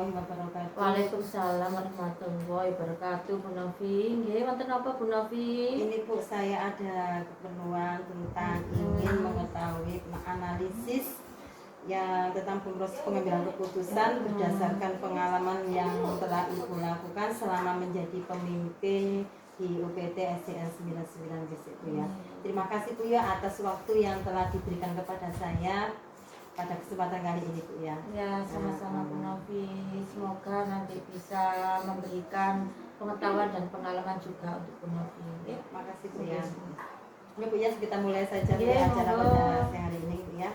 warahmatullahi wabarakatuh. Waalaikumsalam warahmatullahi wabarakatuh. Bu Novi, nggih wonten apa Bu Novi? Ini Bu, saya ada keperluan tentang ingin mengetahui analisis yang tentang proses pengambilan keputusan berdasarkan pengalaman yang telah Ibu lakukan selama menjadi pemimpin di UPT SDN 99 Bu ya. Terima kasih Bu ya atas waktu yang telah diberikan kepada saya pada kesempatan kali ini Bu ya. Ya, sama-sama Bu Novi. Semoga nanti bisa memberikan pengetahuan dan pengalaman juga untuk Bu Novi. Ya. Makasih Bu ya. Ini Bu ya, kita mulai saja Ya, acara monggo. pada siang hari ini Bu ya.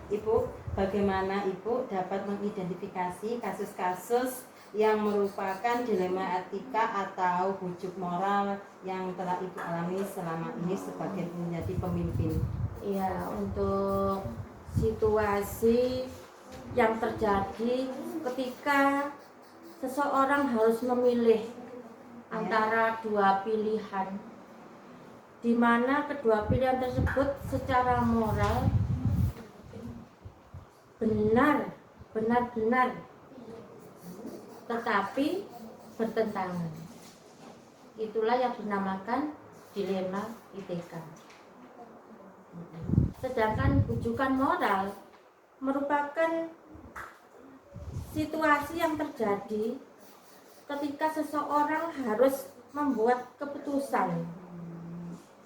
Ibu, bagaimana Ibu dapat mengidentifikasi kasus-kasus yang merupakan dilema etika atau bujuk moral yang telah Ibu alami selama ini sebagai menjadi pemimpin? Iya, untuk situasi yang terjadi ketika seseorang harus memilih antara dua pilihan, di mana kedua pilihan tersebut secara moral benar-benar tetapi bertentangan. Itulah yang dinamakan dilema etika. Sedangkan bujukan moral merupakan situasi yang terjadi ketika seseorang harus membuat keputusan.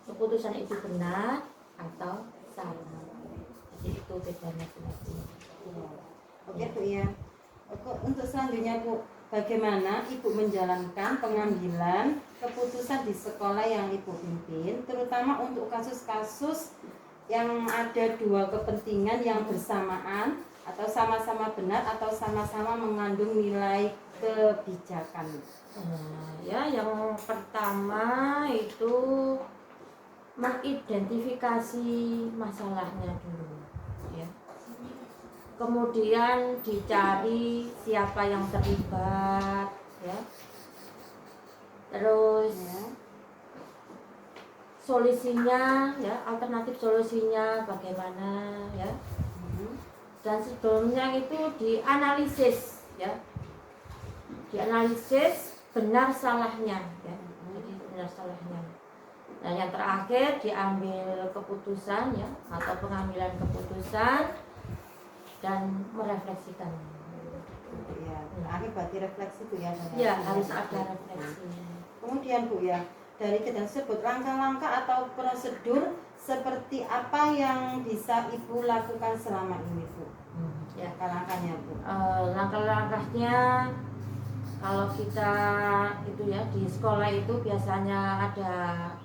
Keputusan itu benar atau salah. Jadi itu bedanya seperti itu. Oke Bu ya. Untuk selanjutnya Bu, bagaimana Ibu menjalankan pengambilan keputusan di sekolah yang Ibu pimpin, terutama untuk kasus-kasus yang ada dua kepentingan yang bersamaan atau sama-sama benar atau sama-sama mengandung nilai kebijakan? Ya, yang pertama itu mengidentifikasi masalahnya dulu, ya. Kemudian dicari siapa yang terlibat, ya. Terus solusinya, ya, alternatif solusinya bagaimana, ya. Dan sebelumnya itu dianalisis, ya. Dianalisis benar salahnya, ya. Jadi benar salahnya. Dan yang terakhir diambil keputusan, ya, atau pengambilan keputusan dan merefleksikan. Ya, terakhir berarti refleksi Bu ya. Ya, harus ada refleksi. Kemudian Bu ya, dari kita sebut langkah-langkah atau prosedur seperti apa yang bisa Ibu lakukan selama ini Bu? Ya, Langkah-langkahnya Bu. Langkah-langkahnya kalau kita itu ya di sekolah itu biasanya ada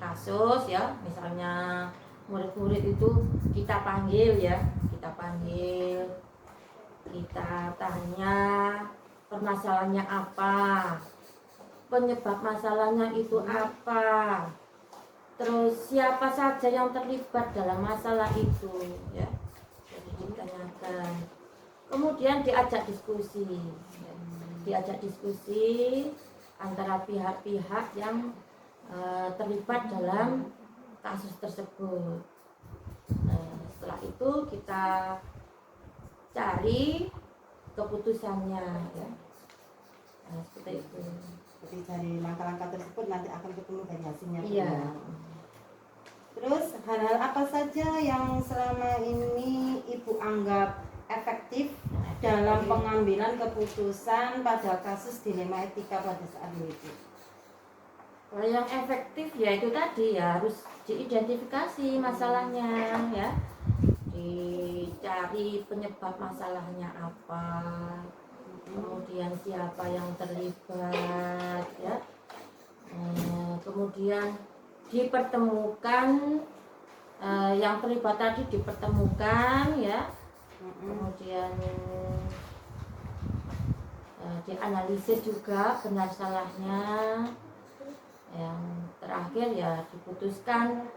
kasus, ya, misalnya murid-murid itu kita panggil, ya, kita tanya permasalahannya apa, penyebab masalahnya itu apa, terus siapa saja yang terlibat dalam masalah itu, ya, jadi ditanyakan. Kemudian diajak diskusi, ya. Diajak diskusi antara pihak-pihak yang terlibat dalam kasus tersebut. Setelah itu kita cari keputusannya, ya. Seperti itu. Jadi dari langkah-langkah tersebut nanti akan ketemu dari hasilnya. Iya. Terus hal-hal apa saja yang selama ini Ibu anggap efektif dalam pengambilan keputusan pada kasus dilema etika pada saat ini? Kalau yang efektif ya itu tadi, ya, harus diidentifikasi masalahnya, ya, dicari penyebab masalahnya apa, kemudian siapa yang terlibat, ya, kemudian dipertemukan, yang terlibat tadi dipertemukan, ya, kemudian dianalisis juga benar salahnya. Yang terakhir ya diputuskan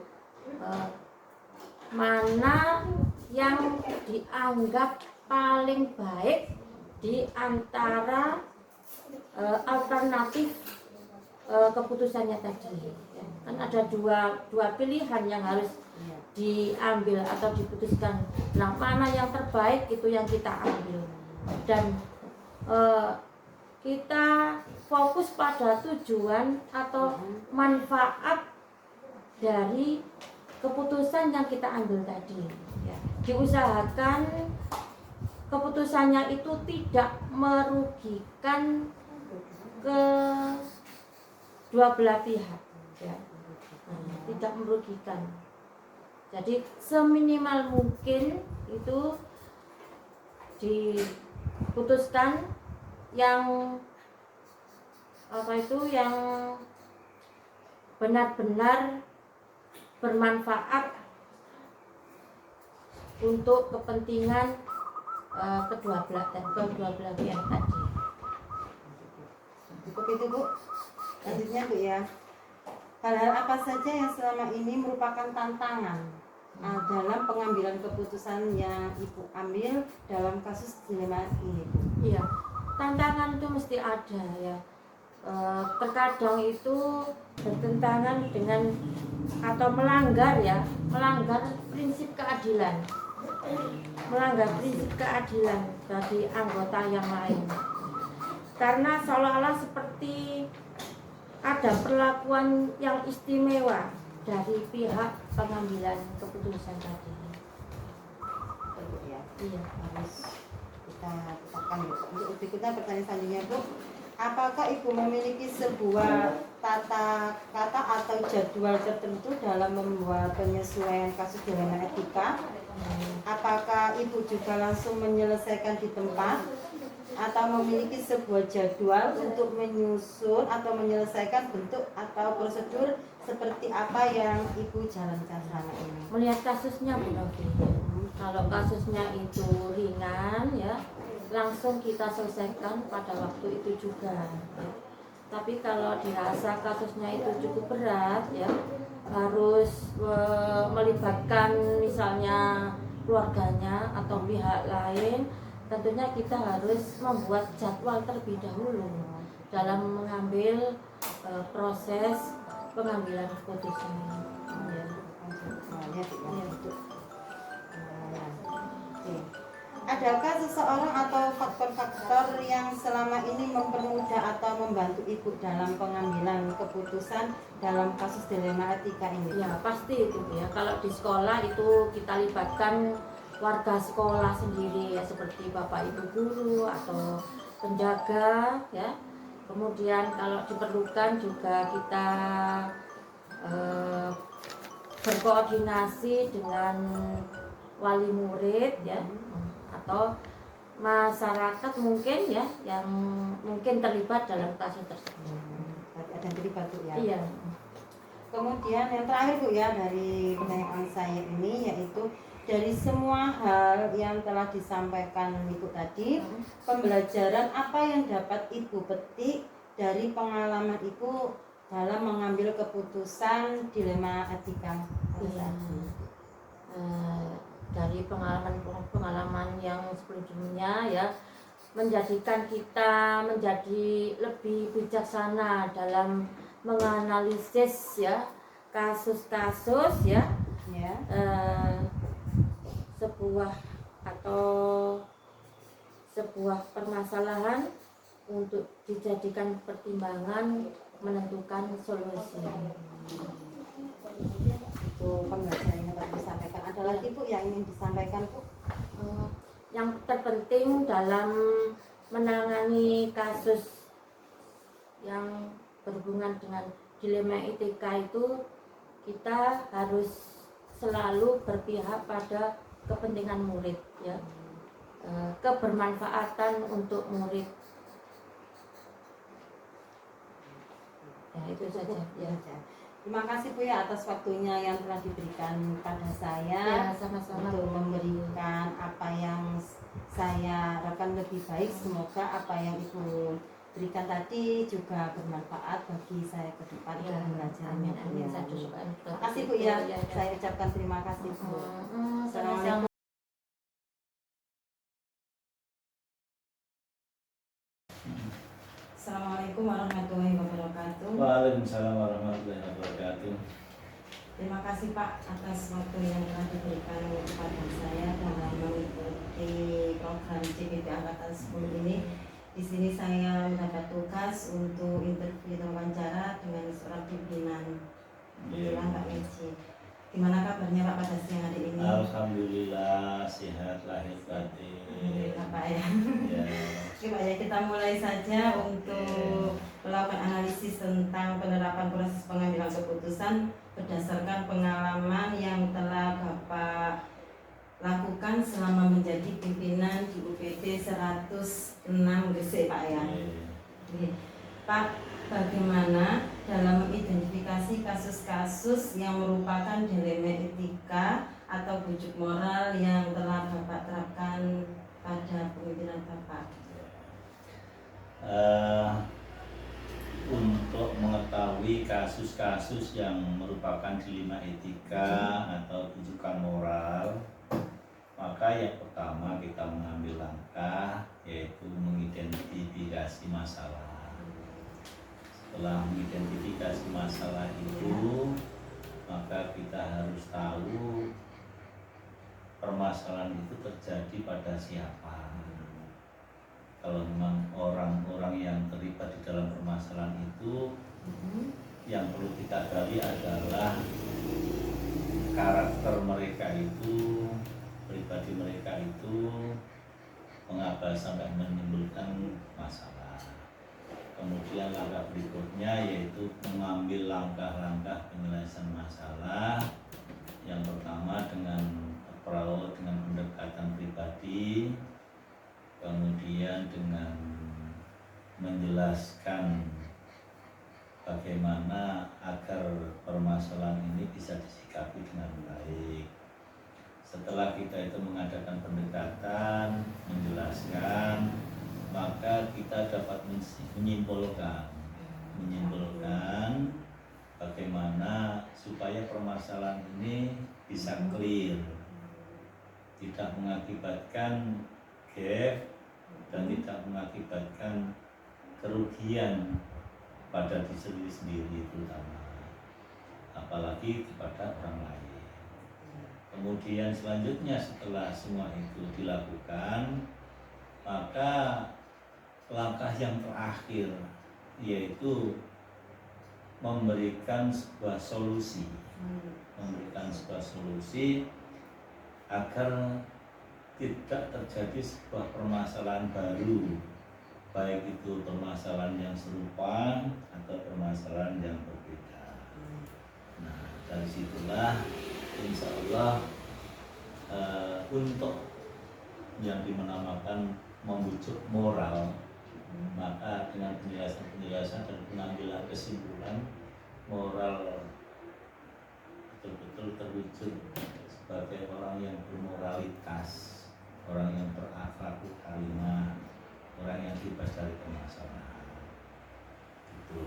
mana yang dianggap paling baik di antara alternatif keputusannya tadi, ya. Kan ada dua pilihan yang harus diambil atau diputuskan. Nah, mana yang terbaik itu yang kita ambil. Dan kita fokus pada tujuan atau manfaat dari keputusan yang kita ambil tadi ya. Diusahakan keputusannya itu tidak merugikan ke dua belah pihak ya. Tidak merugikan. Jadi seminimal mungkin itu diputuskan yang yang benar-benar bermanfaat untuk kepentingan kedua belah pihak tadi. Cukup itu Bu. Lanjutnya Bu ya. Hal-hal apa saja yang selama ini merupakan tantangan dalam pengambilan keputusan yang Ibu ambil dalam kasus dilema ini Bu? Iya, tantangan itu mesti ada ya. Terkadang itu bertentangan dengan atau melanggar prinsip keadilan, bagi anggota yang lain, karena seolah-olah seperti ada perlakuan yang istimewa dari pihak pengambilan keputusan tadi. Betul ya. Iya. Harus kita tetapkan Bu. Untuk berikutnya pertanyaan selanjutnya Bu, apakah Ibu memiliki sebuah tata kata atau jadwal tertentu dalam membuat penyesuaian kasus dilema etika? Apakah Ibu juga langsung menyelesaikan di tempat atau memiliki sebuah jadwal untuk menyusun atau menyelesaikan bentuk atau prosedur seperti apa yang Ibu jalankan selama ini? Melihat kasusnya Bu Novi. Kalau kasusnya itu ringan ya, langsung kita selesaikan pada waktu itu juga ya. Tapi kalau dirasa kasusnya itu cukup berat ya, harus melibatkan misalnya keluarganya atau pihak lain, tentunya kita harus membuat jadwal terlebih dahulu dalam mengambil proses pengambilan keputusan ya. Adakah seseorang atau faktor-faktor yang selama ini mempermudah atau membantu Ibu dalam pengambilan keputusan dalam kasus dilema etika ini? Ya pasti itu ya. Kalau di sekolah itu kita libatkan warga sekolah sendiri ya, seperti bapak ibu guru atau penjaga ya. Kemudian kalau diperlukan juga kita berkoordinasi dengan wali murid ya, atau masyarakat mungkin ya yang mungkin terlibat dalam kasus tersebut. Ada yang terlibat Bu ya? Iya. Kemudian yang terakhir Bu ya, dari pertanyaan saya ini yaitu dari semua hal yang telah disampaikan Ibu tadi, pembelajaran apa yang dapat Ibu petik dari pengalaman Ibu dalam mengambil keputusan dilema etika? Iya. Dari pengalaman yang sebelumnya ya, menjadikan kita menjadi lebih bijaksana dalam menganalisis ya kasus-kasus ya, sebuah permasalahan untuk dijadikan pertimbangan menentukan solusi. Itu pembelajaran yang dapat disampaikan. Ada lagi Bu yang ingin disampaikan Bu? Yang terpenting dalam menangani kasus yang berhubungan dengan dilema etika itu, kita harus selalu berpihak pada kepentingan murid ya, kebermanfaatan untuk murid ya, itu saja ya. Terima kasih Bu ya atas waktunya yang telah diberikan pada saya Ya, sama-sama untuk memberikan apa yang saya harapkan lebih baik. Semoga apa yang Ibu berikan tadi juga bermanfaat bagi saya ke depan Ya, dalam belajar. amin. Terima kasih Bu ya. Saya ucapkan terima kasih Bu. Sama-sama. Assalamualaikum warahmatullahi wabarakatuh. Waalaikumsalam warahmatullahi wabarakatuh. Terima kasih Pak atas waktu yang telah diberikan kepada saya dalam mengikuti program CPP Angkatan 10 ini, Di sini saya mendapat tugas untuk interview dan wawancara dengan seorang pimpinan. Kebetulan Pak Meci. Gimana kabarnya Pak pada siang hari ini? Alhamdulillah sehat lahir batin. Alhamdulillah Pak ya. Ya. Oke Pak ya, kita mulai saja untuk melakukan analisis tentang penerapan proses pengambilan keputusan berdasarkan pengalaman yang telah Bapak lakukan selama menjadi pimpinan di UPT 106 Gresik Pak ya. Oke. Pak, bagaimana dalam mengidentifikasi kasus-kasus yang merupakan dilema etika atau bujuk moral yang telah Bapak terapkan pada pemimpinan Bapak? Untuk mengetahui kasus-kasus yang merupakan dilema etika atau bujukan moral, maka yang pertama kita mengambil langkah yaitu mengidentifikasi masalah. Setelah mengidentifikasi masalah itu, maka kita harus tahu permasalahan itu terjadi pada siapa. Kalau memang orang-orang yang terlibat di dalam permasalahan itu, yang perlu kita gali adalah karakter mereka itu, pribadi mereka itu mengapa sampai menimbulkan masalah. Kemudian langkah berikutnya yaitu mengambil langkah-langkah penyelesaian masalah. Yang pertama dengan approach, dengan pendekatan pribadi, kemudian dengan menjelaskan bagaimana agar permasalahan ini bisa disikapi dengan baik. Setelah kita itu mengadakan pendekatan, menjelaskan, maka kita dapat menyimpulkan bagaimana supaya permasalahan ini bisa clear, tidak mengakibatkan gap dan tidak mengakibatkan kerugian pada diri sendiri terutama, apalagi kepada orang lain. Kemudian selanjutnya setelah semua itu dilakukan, maka langkah yang terakhir yaitu memberikan sebuah solusi agar tidak terjadi sebuah permasalahan baru, baik itu permasalahan yang serupa atau permasalahan yang berbeda. Nah, dari situlah insya Allah untuk yang dinamakan membujuk moral, maka dengan penjelasan dan pengambilan kesimpulan, moral betul-betul terwujud sebagai orang yang bermoralitas, orang yang berakhlakul karimah, orang yang bebas dari permasalahan. Itu.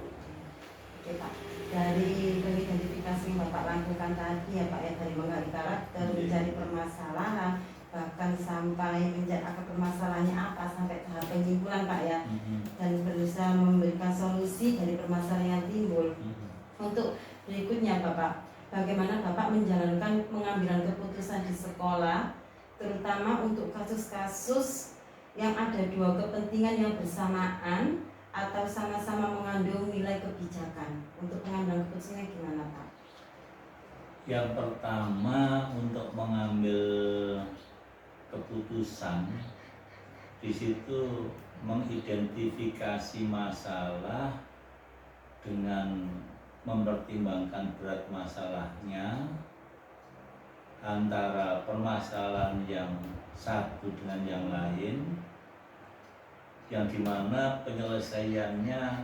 Oke Pak, dari identifikasi yang Bapak lakukan tadi ya Pak ya, dari menggali karakter, mencari permasalahan, bahkan sampai mencari akar permasalahannya apa sampai tahap penyimpulan Pak ya, dan berusaha memberikan solusi dari permasalahan yang timbul. Untuk berikutnya Bapak, bagaimana Bapak menjalankan pengambilan keputusan di sekolah, terutama untuk kasus-kasus yang ada dua kepentingan yang bersamaan atau sama-sama mengandung nilai kebijakan. Untuk pengambilan keputusannya gimana Pak? Yang pertama, untuk mengambil keputusan di situ mengidentifikasi masalah dengan mempertimbangkan berat masalahnya, antara permasalahan yang satu dengan yang lain, yang dimana penyelesaiannya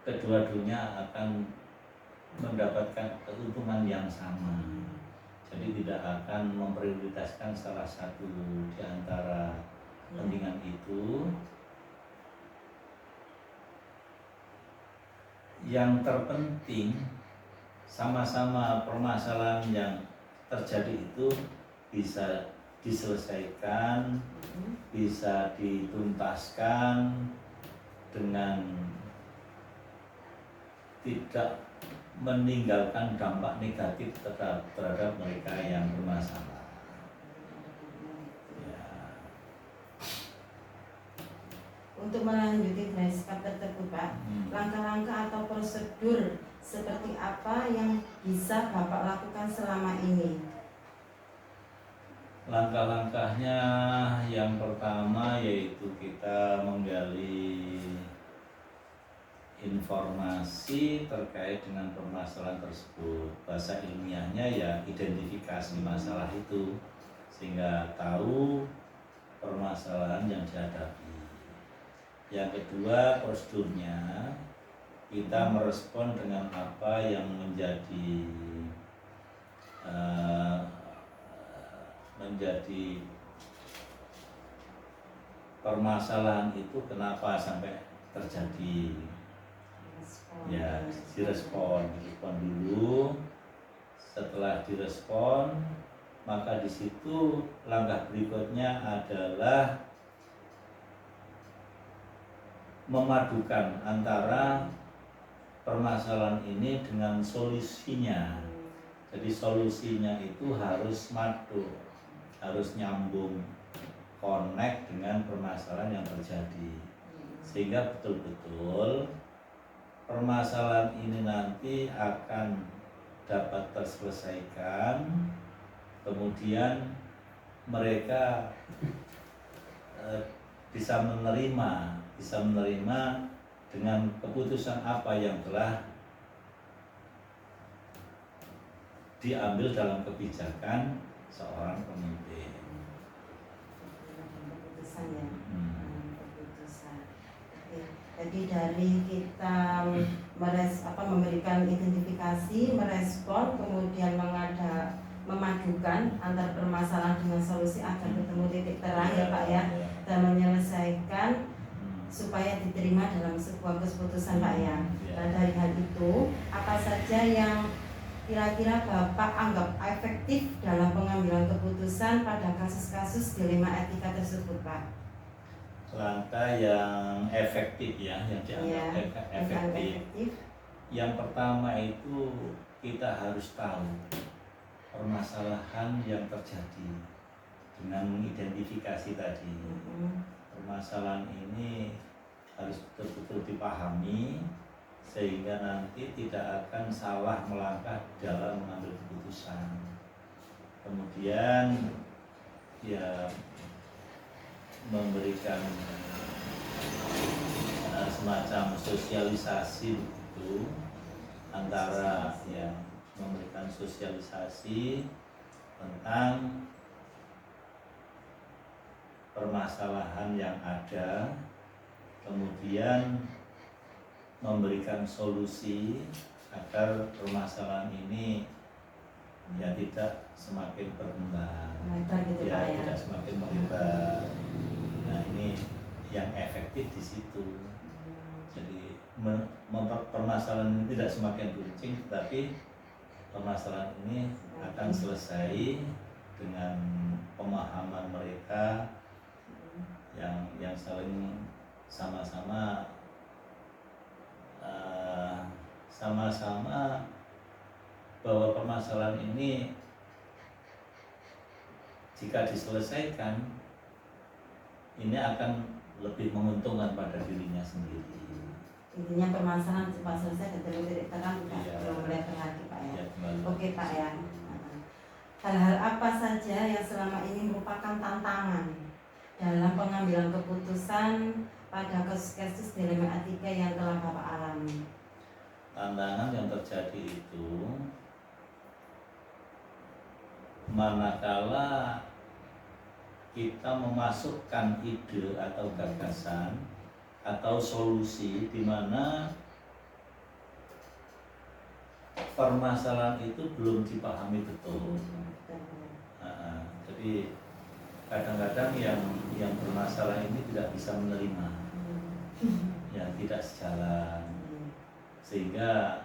kedua-duanya akan mendapatkan keuntungan yang sama. Jadi tidak akan memprioritaskan salah satu di antara kepentingan itu. Yang terpenting, sama-sama permasalahan yang terjadi itu bisa diselesaikan, bisa dituntaskan dengan tidak meninggalkan dampak negatif terhadap mereka yang bermasalah. Ya. untuk melanjuti dry scrub tersebut Pak, langkah-langkah atau prosedur seperti apa yang bisa Bapak lakukan selama ini? Langkah-langkahnya yang pertama yaitu kita menggali informasi terkait dengan permasalahan tersebut. Bahasa ilmiahnya ya identifikasi masalah itu, sehingga tahu permasalahan yang dihadapi. Yang kedua, prosedurnya kita merespon dengan apa yang menjadi permasalahan itu, kenapa sampai terjadi. Ya, direspon dulu. Setelah direspon, maka di situ langkah berikutnya adalah memadukan antara permasalahan ini dengan solusinya. Jadi solusinya itu harus madu, harus nyambung, connect dengan permasalahan yang terjadi, sehingga betul-betul permasalahan ini nanti akan dapat terselesaikan. Kemudian mereka bisa menerima dengan keputusan apa yang telah diambil dalam kebijakan seorang pemimpin. Keputusan ya, keputusan. Oke. Jadi dari kita memberikan identifikasi, merespon, kemudian memadukan antar permasalahan dengan solusi agar ketemu titik terang ya Pak ya, dan menyelesaikan supaya diterima dalam sebuah keputusan Pak ya. Nah dari hal itu apa saja yang kira-kira Bapak anggap efektif dalam pengambilan keputusan pada kasus-kasus dilema etika tersebut Pak? Langkah yang efektif ya, yang dianggap efektif. Yang pertama itu kita harus tahu permasalahan yang terjadi dengan mengidentifikasi tadi. Permasalahan ini harus betul-betul dipahami, sehingga nanti tidak akan salah melangkah dalam mengambil keputusan. Kemudian ya memberikan semacam sosialisasi begitu, antara ya memberikan sosialisasi tentang permasalahan yang ada, kemudian memberikan solusi agar permasalahan ini ya tidak semakin berkembang, tidak semakin melebar. Nah ini yang efektif di situ. Jadi permasalahan ini tidak semakin runcing, tapi permasalahan ini akan selesai dengan pemahaman mereka yang saling sama-sama bahwa permasalahan ini jika diselesaikan ini akan lebih menguntungkan pada dirinya sendiri. Intinya permasalahan cepat selesai dan titik terang belum mulai terhati Pak ya. Oke Pak ya. Hal-hal apa saja yang selama ini merupakan tantangan dalam pengambilan keputusan pada kasus-kasus dilema etika yang telah Bapak alami? Tantangan yang terjadi itu manakala kita memasukkan ide atau gagasan atau solusi di mana permasalahan itu belum dipahami betul. Jadi kadang-kadang yang bermasalah ini tidak bisa menerima, ya tidak sejalan, sehingga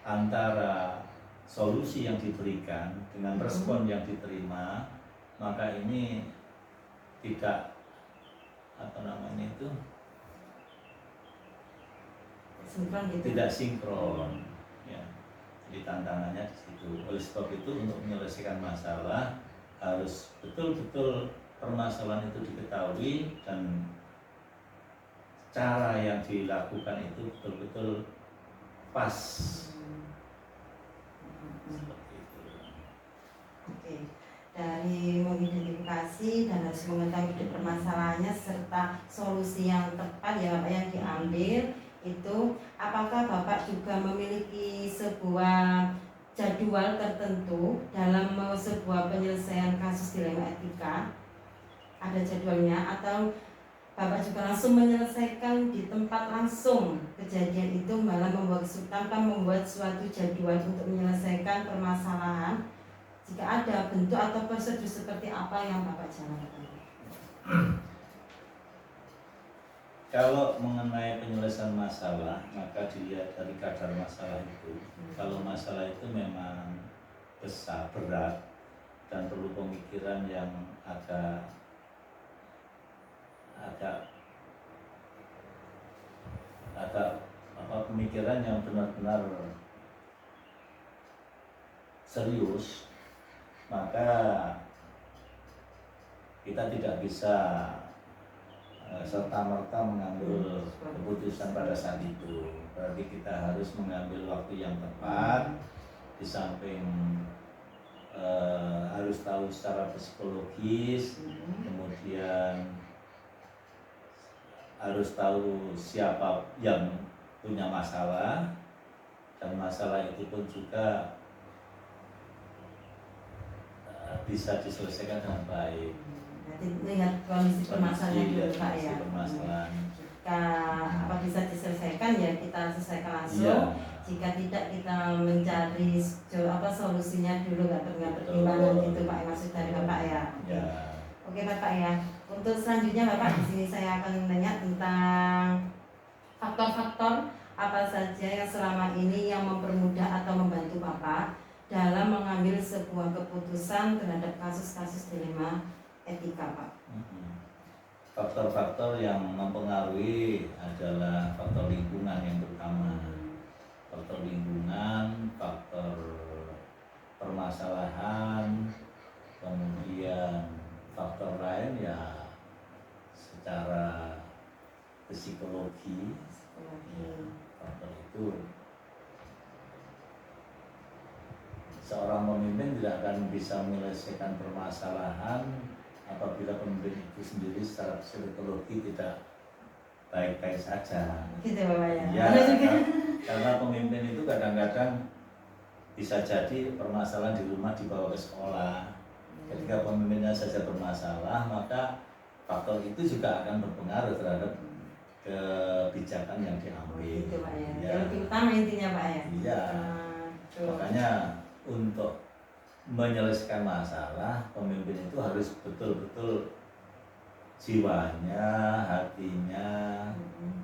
antara solusi yang diberikan dengan respon yang diterima, maka ini tidak tidak sinkron ya. Jadi tantangannya di situ. Oleh sebab itu untuk menyelesaikan masalah harus betul-betul permasalahan itu diketahui dan cara yang dilakukan itu betul-betul pas. Seperti itu. Oke, dari mengidentifikasi dan harus mengetahui titik permasalahannya serta solusi yang tepat ya Bapak yang diambil itu, apakah Bapak juga memiliki sebuah jadwal tertentu dalam sebuah penyelesaian kasus dilema etika? Ada jadwalnya atau Bapak juga langsung menyelesaikan di tempat langsung kejadian itu, malah tanpa membuat suatu jadwal untuk menyelesaikan permasalahan? Jika ada bentuk atau prosedur seperti apa yang Bapak jalankan? Kalau mengenai penyelesaian masalah, maka dilihat dari kadar masalah itu. Kalau masalah itu memang besar, berat, dan perlu pemikiran yang agak pemikiran yang benar-benar serius, maka kita tidak bisa serta-merta mengambil keputusan pada saat itu. Berarti kita harus mengambil waktu yang tepat, di samping harus tahu secara psikologis, kemudian harus tahu siapa yang punya masalah, dan masalah itu pun juga bisa diselesaikan dengan baik. Jadi lihat kondisi permasalahan dulu Pak ya. Permasalahan. Jika apa bisa diselesaikan ya kita selesaikan langsung. Ya. Jika tidak kita mencari solusinya dulu, nggak pertimbangan gitu Pak maksud dari Bapak ya. Ya. Oke Bapak ya. Untuk selanjutnya Bapak di sini saya akan menanya tentang faktor-faktor apa saja yang selama ini yang mempermudah atau membantu Bapak dalam mengambil sebuah keputusan terhadap kasus-kasus dilema etika Pak. Faktor-faktor yang mempengaruhi adalah faktor lingkungan yang pertama. Faktor lingkungan, faktor permasalahan, kemudian faktor lain ya secara psikologi. Faktor itu seorang pemimpin tidak akan bisa menyelesaikan permasalahan apabila pemimpin itu sendiri secara psikologi tidak baik-baik saja. Gitu Bapak ya. Ya, karena pemimpin itu kadang-kadang bisa jadi permasalahan di rumah dibawa ke sekolah. Ketika pemimpinnya saja bermasalah, maka faktor itu juga akan berpengaruh terhadap kebijakan yang diambil. Gitu Pak ya. Ya. Yang utama intinya Pak ya. Iya. Makanya untuk menyelesaikan masalah, pemimpin itu harus betul-betul jiwanya, hatinya,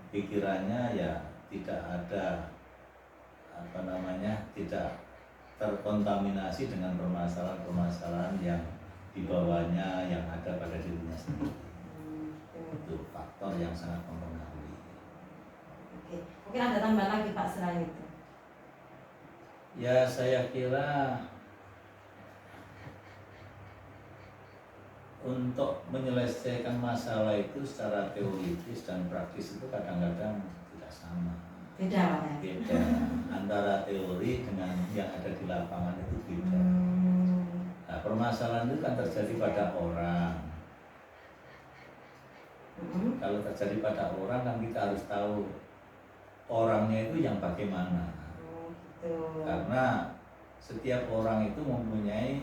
pikirannya ya tidak ada tidak terkontaminasi dengan permasalahan-permasalahan yang dibawanya yang ada pada dirinya sendiri. Itu faktor yang sangat mempengaruhi. Oke, mungkin ada tambahan lagi Pak selain itu? Ya saya kira untuk menyelesaikan masalah itu secara teoritis dan praktis itu kadang-kadang tidak sama. Beda Pak ya? Beda. Antara teori dengan yang ada di lapangan itu beda. Nah, permasalahan itu kan terjadi pada orang. Kalau terjadi pada orang kan kita harus tahu orangnya itu yang bagaimana. Gitu. Karena setiap orang itu mempunyai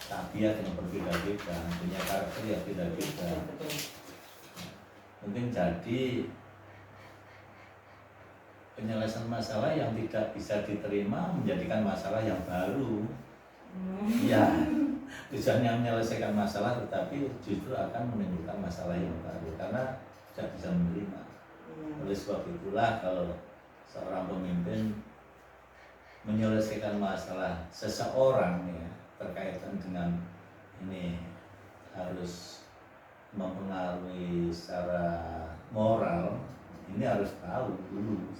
tabiat yang berbeda-beda, punya karakter yang beda-beda. Mungkin jadi penyelesaian masalah yang tidak bisa diterima menjadikan masalah yang baru. Ya, tujuannya menyelesaikan masalah tetapi justru akan menimbulkan masalah yang baru karena tidak bisa menerima. Oleh sebab itulah kalau seorang pemimpin menyelesaikan masalah seseorang ya terkaitan dengan ini harus mempengaruhi secara moral, ini harus tahu dulu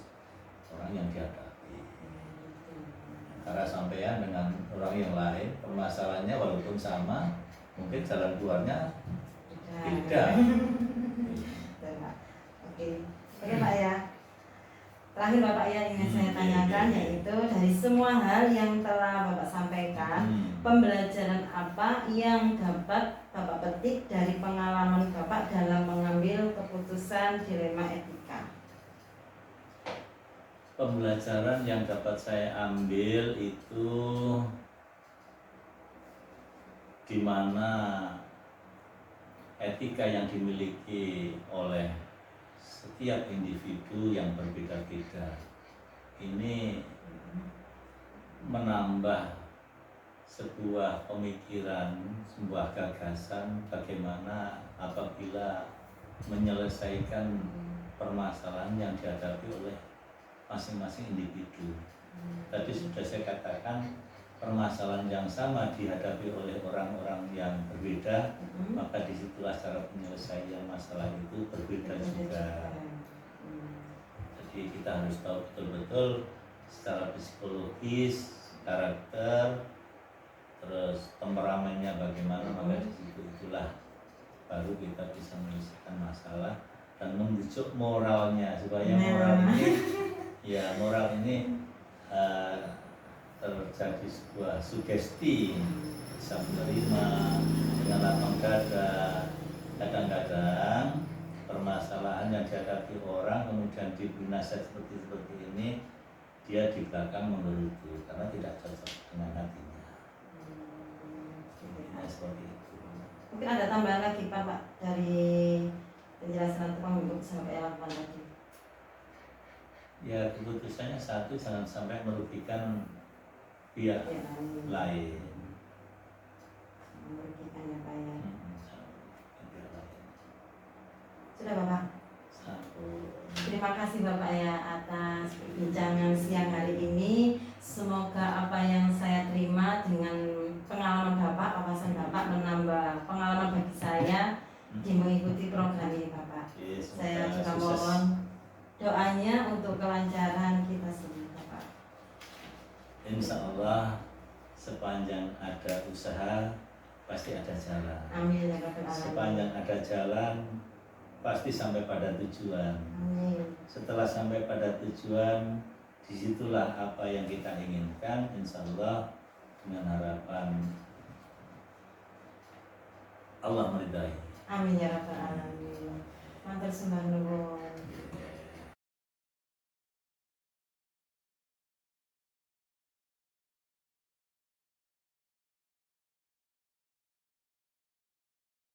orang yang dihadapi. Karena sampean dengan orang yang lain permasalahannya walaupun sama, mungkin jalan keluarnya beda. Oke. terakhir Bapak ya ingin saya tanyakan, yaitu dari semua hal yang telah Bapak sampaikan, pembelajaran apa yang dapat Bapak petik dari pengalaman Bapak dalam mengambil keputusan dilema etika? Pembelajaran yang dapat saya ambil itu di mana etika yang dimiliki oleh setiap individu yang berbeda-beda ini menambah sebuah pemikiran, sebuah gagasan bagaimana apabila menyelesaikan permasalahan yang dihadapi oleh masing-masing individu. Tadi sudah saya katakan permasalahan yang sama dihadapi oleh orang-orang yang berbeda, maka disitulah cara penyelesaian masalah itu berbeda juga. Jadi kita harus tahu betul-betul secara psikologis, karakter, terus temperamennya bagaimana, maka itulah baru kita bisa menyelesaikan masalah dan membujuk moralnya supaya moral ini terjadi sebuah sugesti, bisa menerima dengan lapang dada. Kadang-kadang permasalahan yang dihadapi orang kemudian diberi nasihat seperti ini, dia di belakang menggerutu karena tidak cocok dengan hatinya. Nah, seperti itu. Mungkin ada tambahan lagi Pak dari penjelasan Tukang Bubuk sampai lakukan tadi. Ya, keputusannya satu, jangan sampai merugikan pihak lain. Merugikan ya Pak ya. Sudah Bapak. Terima kasih Bapak ya atas perbincangan siang hari ini. Semoga apa yang saya terima dengan pengalaman Bapak, wawasan Bapak menambah pengalaman bagi saya di mengikuti program ini Bapak. Saya juga mohon doanya untuk kelancaran kita semua Bapak. Insya Allah sepanjang ada usaha pasti ada jalan. Amin ya Rabbal Alamin. Sepanjang ada jalan pasti sampai pada tujuan. Amin. Setelah sampai pada tujuan, disitulah apa yang kita inginkan, insya Allah dengan harapan Allah meridai. Amin ya Rabbal Alamin. Matur sembah nuwun.